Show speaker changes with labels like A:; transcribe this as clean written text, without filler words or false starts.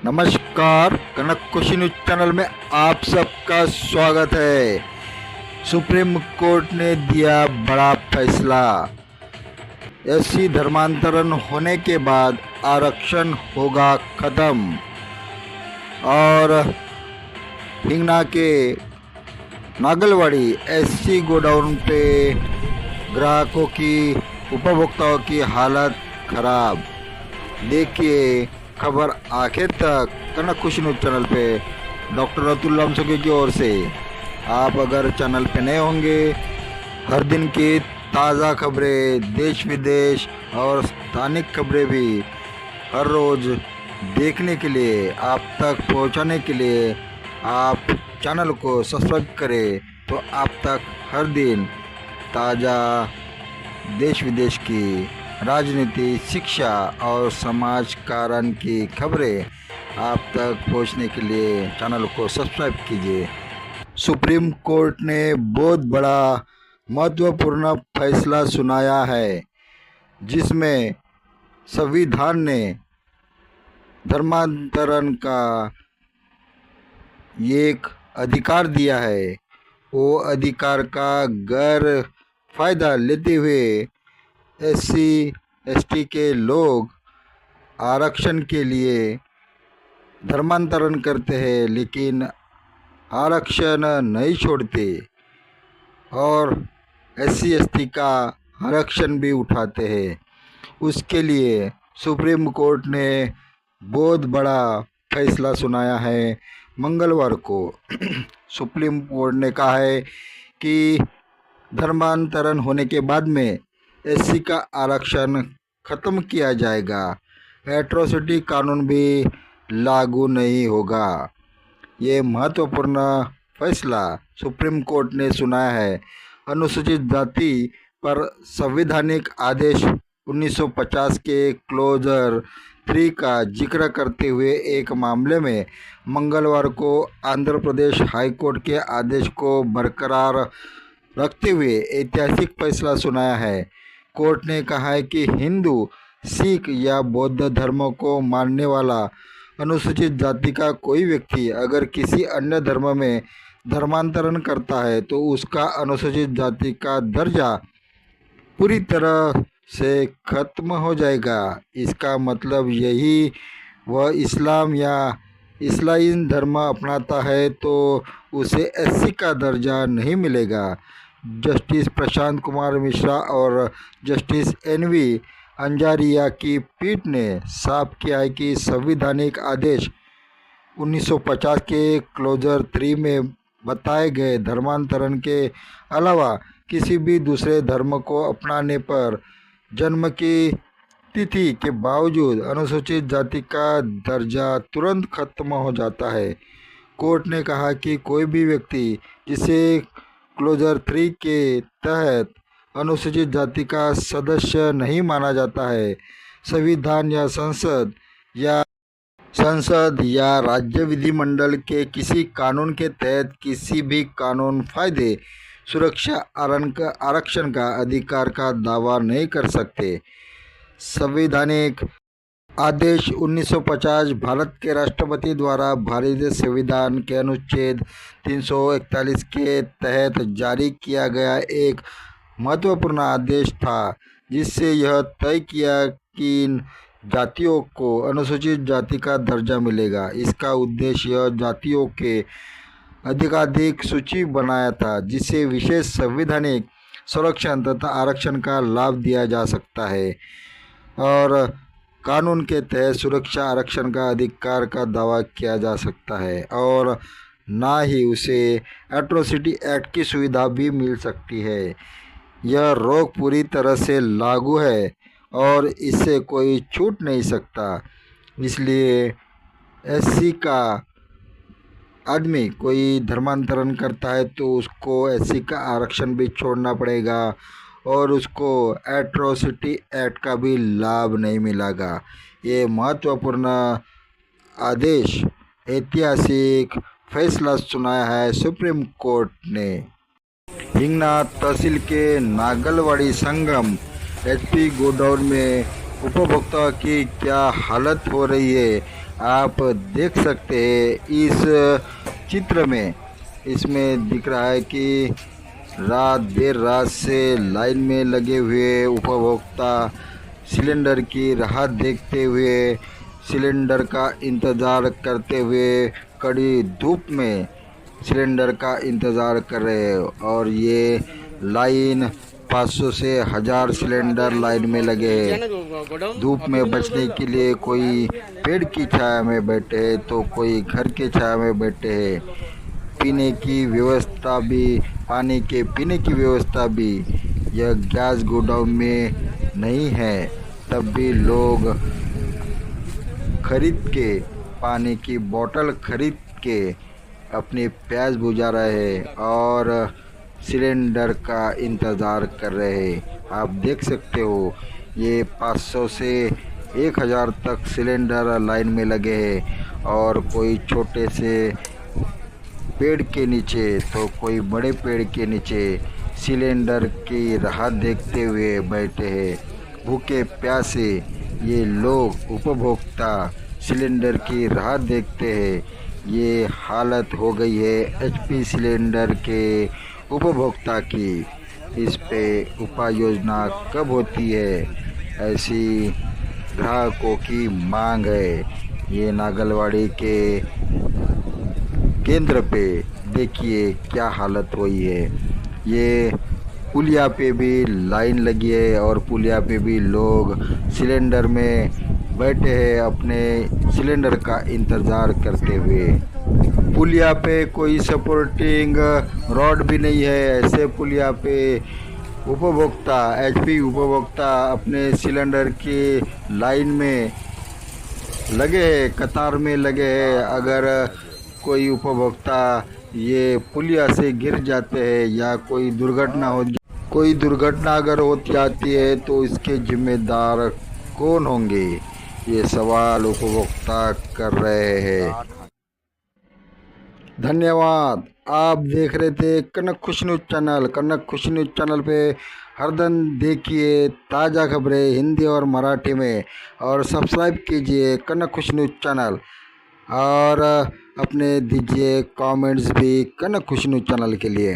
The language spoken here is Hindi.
A: नमस्कार, कनक खुशी न्यूज चैनल में आप सबका स्वागत है। सुप्रीम कोर्ट ने दिया बड़ा फैसला। एससी धर्मांतरण होने के बाद आरक्षण होगा खत्म। और हिंगना के नागलवाड़ी एससी गोडाउन पे ग्राहकों की उपभोक्ताओं की हालत खराब। देखिए खबर आखिर तक कनक खुशी न्यूज चैनल पे डॉक्टर अतुल रामसुगी की ओर से। आप अगर चैनल पे नए होंगे, हर दिन की ताज़ा खबरें, देश विदेश और स्थानिक खबरें भी हर रोज़ देखने के लिए, आप तक पहुंचाने के लिए आप चैनल को सब्सक्राइब करें, तो आप तक हर दिन ताज़ा देश विदेश की, राजनीति, शिक्षा और समाज कारण की खबरें आप तक पहुंचने के लिए चैनल को सब्सक्राइब कीजिए। सुप्रीम कोर्ट ने बहुत बड़ा महत्वपूर्ण फैसला सुनाया है, जिसमें संविधान ने धर्मांतरण का एक अधिकार दिया है। वो अधिकार का गैर फायदा लेते हुए एससी एसटी के लोग आरक्षण के लिए धर्मांतरण करते हैं, लेकिन आरक्षण नहीं छोड़ते और एससी एसटी का आरक्षण भी उठाते हैं। उसके लिए सुप्रीम कोर्ट ने बहुत बड़ा फैसला सुनाया है। मंगलवार को सुप्रीम कोर्ट ने कहा है कि धर्मांतरण होने के बाद में एससी का आरक्षण खत्म किया जाएगा। एट्रोसिटी कानून भी लागू नहीं होगा। ये महत्वपूर्ण फैसला सुप्रीम कोर्ट ने सुनाया है। अनुसूचित जाति पर संवैधानिक आदेश 1950 के क्लोजर 3 का जिक्र करते हुए एक मामले में मंगलवार को आंध्र प्रदेश हाई कोर्ट के आदेश को बरकरार रखते हुए ऐतिहासिक फैसला सुनाया है। कोर्ट ने कहा है कि हिंदू, सिख या बौद्ध धर्मों को मानने वाला अनुसूचित जाति का कोई व्यक्ति अगर किसी अन्य धर्म में धर्मांतरण करता है तो उसका अनुसूचित जाति का दर्जा पूरी तरह से खत्म हो जाएगा। इसका मतलब यही वह इस्लाम या इस्लामी धर्म अपनाता है तो उसे एससी का दर्जा नहीं मिलेगा। जस्टिस प्रशांत कुमार मिश्रा और जस्टिस एनवी अंजारिया की पीठ ने साफ किया है कि संवैधानिक आदेश 1950 के क्लोजर 3 में बताए गए धर्मांतरण के अलावा किसी भी दूसरे धर्म को अपनाने पर जन्म की तिथि के बावजूद अनुसूचित जाति का दर्जा तुरंत खत्म हो जाता है। कोर्ट ने कहा कि कोई भी व्यक्ति जिसे क्लोजर 3 के तहत अनुसूचित जाति का सदस्य नहीं माना जाता है, संविधान या संसद या राज्य विधिमंडल के किसी कानून के तहत किसी भी कानून फायदे, सुरक्षा, आरक्षण का अधिकार का दावा नहीं कर सकते। संवैधानिक आदेश 1950 भारत के राष्ट्रपति द्वारा भारतीय संविधान के अनुच्छेद 341 के तहत जारी किया गया एक महत्वपूर्ण आदेश था, जिससे यह तय किया कि इन जातियों को अनुसूचित जाति का दर्जा मिलेगा। इसका उद्देश्य यह जातियों के अधिकाधिक सूची बनाया था, जिससे विशेष संवैधानिक संरक्षण तथा आरक्षण का लाभ दिया जा सकता है और कानून के तहत सुरक्षा, आरक्षण का अधिकार का दावा किया जा सकता है और ना ही उसे एट्रोसिटी एक्ट की सुविधा भी मिल सकती है। यह रोक पूरी तरह से लागू है और इससे कोई छूट नहीं सकता। इसलिए एससी का आदमी कोई धर्मांतरण करता है तो उसको एससी का आरक्षण भी छोड़ना पड़ेगा और उसको एट्रोसिटी एक्ट का भी लाभ नहीं मिलेगा। ये महत्वपूर्ण आदेश, ऐतिहासिक फैसला सुनाया है सुप्रीम कोर्ट ने। हिंगना तहसील के नागलवाड़ी संगम एचपी गोडाउन में उपभोक्ता की क्या हालत हो रही है, आप देख सकते हैं इस चित्र में, इसमें दिख रहा है कि देर रात से लाइन में लगे हुए उपभोक्ता सिलेंडर की राह देखते हुए, सिलेंडर का इंतज़ार करते हुए कड़ी धूप में सिलेंडर का इंतज़ार कर रहे हैं। और ये लाइन 500 से 1000 सिलेंडर लाइन में लगे हैं। धूप में बचने के लिए कोई पेड़ की छाया में बैठे हैं तो कोई घर के छाया में बैठे हैं। पीने की व्यवस्था भी, पानी के पीने की व्यवस्था भी यह गैस गोडाउन में नहीं है, तब भी लोग खरीद के, पानी की बोतल खरीद के अपनी प्यास बुझा रहे हैं और सिलेंडर का इंतज़ार कर रहे हैं। आप देख सकते हो ये 500 से 1000 तक सिलेंडर लाइन में लगे हैं और कोई छोटे से पेड़ के नीचे तो कोई बड़े पेड़ के नीचे सिलेंडर की राह देखते हुए बैठे हैं। भूखे प्यासे ये लोग उपभोक्ता सिलेंडर की राह देखते हैं। ये हालत हो गई है एचपी सिलेंडर के उपभोक्ता की। इस पे उपाय योजना कब होती है, ऐसी ग्राहकों की मांग है। ये नागलवाड़ी के केंद्र पे देखिए क्या हालत हुई है। ये पुलिया पे भी लाइन लगी है और पुलिया पे भी लोग सिलेंडर में बैठे हैं अपने सिलेंडर का इंतज़ार करते हुए। पुलिया पे कोई सपोर्टिंग रॉड भी नहीं है। ऐसे पुलिया पे उपभोक्ता, एचपी उपभोक्ता अपने सिलेंडर की लाइन में लगे हैं, कतार में लगे हैं। अगर कोई उपभोक्ता ये पुलिया से गिर जाते हैं या कोई दुर्घटना अगर हो जाती है तो इसके जिम्मेदार कौन होंगे, ये सवाल उपभोक्ता कर रहे हैं। धन्यवाद। आप देख रहे थे कनक खुश न्यूज़ चैनल। कनक खुश न्यूज़ चैनल पे हर दिन देखिए ताज़ा खबरें हिंदी और मराठी में, और सब्सक्राइब कीजिए कनक खुश न्यूज़ चैनल और अपने दीजिए कमेंट्स भी कनक खुश न्यूज़ चैनल के लिए।